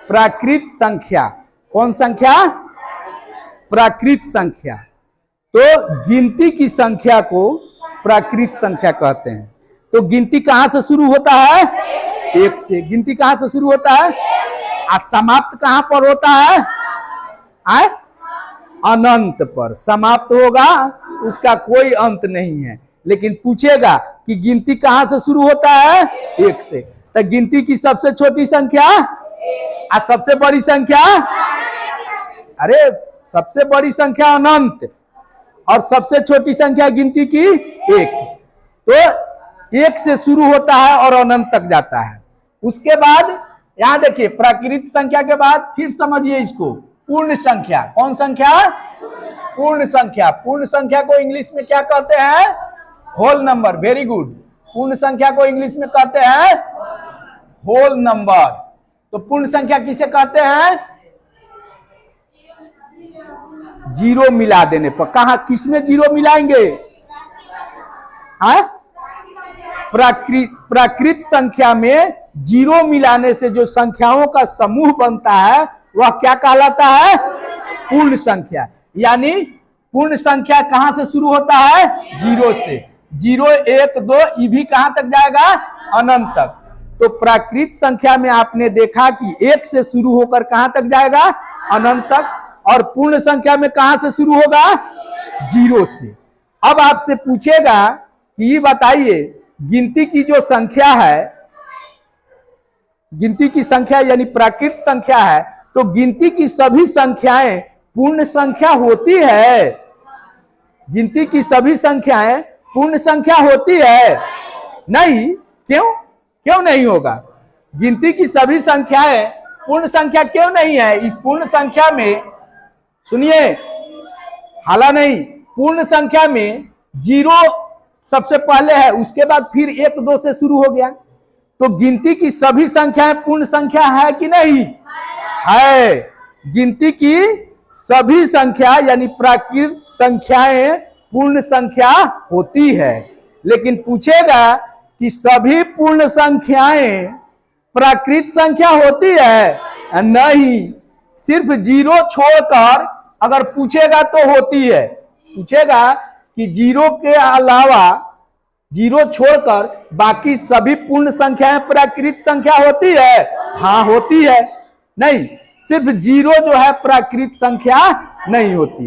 प्राकृत संख्या। कौन संख्या? प्राकृत संख्या। तो गिनती की संख्या को प्राकृत संख्या कहते हैं। तो गिनती कहां से शुरू होता है? एक से। गिनती कहां से शुरू होता है? और समाप्त कहां पर होता है? अनंत पर समाप्त होगा, उसका कोई अंत नहीं है। लेकिन पूछेगा कि गिनती कहां से शुरू होता है? एक से। तो गिनती की सबसे छोटी संख्या और सबसे बड़ी संख्या, अरे सबसे बड़ी संख्या अनंत और सबसे छोटी संख्या गिनती की एक। तो एक से शुरू होता है और अनंत तक जाता है। उसके बाद यहां देखिए, प्राकृत संख्या के बाद फिर समझिए इसको, पूर्ण संख्या। कौन संख्या? पूर्ण संख्या। पूर्ण संख्या को इंग्लिश में क्या कहते हैं? Whole number. Very good. पूर्ण संख्या को इंग्लिश में कहते हैं होल नंबर। तो पूर्ण संख्या किसे कहते हैं? जीरो मिला देने पर। कहा किसमें जीरो मिलाएंगे? प्राकृत संख्या में जीरो मिलाने से जो संख्याओं का समूह बनता है वह क्या कहलाता है? पूर्ण संख्या। यानी पूर्ण संख्या कहां से शुरू होता है? जीरो से। 0, 1, 2 ये भी कहां तक जाएगा? अनंत तक। तो प्राकृत संख्या में आपने देखा कि 1 से शुरू होकर कहां तक जाएगा? अनंत तक। और पूर्ण संख्या में कहां से शुरू होगा? 0 से। अब आपसे पूछेगा कि ये बताइए, गिनती की जो संख्या है, गिनती की संख्या यानी प्राकृत संख्या है, तो गिनती की सभी संख्याएं पूर्ण संख्या होती है? गिनती की सभी संख्याएं पूर्ण संख्या होती है? नहीं। क्यों? क्यों नहीं होगा? गिनती की सभी संख्याएं पूर्ण संख्या क्यों नहीं है? इस पूर्ण संख्या में सुनिए, हाला नहीं, पूर्ण संख्या में 0 सबसे पहले है, उसके बाद फिर 1, 2 से शुरू हो गया। तो गिनती की सभी संख्याएं पूर्ण संख्या है कि नहीं? है। गिनती की सभी संख्या यानी प्राकृत संख्याएं पूर्ण संख्या होती है। लेकिन पूछेगा कि सभी पूर्ण संख्याएं प्राकृत संख्या होती है? नहीं। सिर्फ 0 छोड़कर अगर पूछेगा तो होती है। पूछेगा कि 0 के अलावा, 0 छोड़कर बाकी सभी पूर्ण संख्याएं प्राकृत संख्या होती है? हाँ होती है। नहीं, सिर्फ 0 जो है प्राकृत संख्या नहीं होती।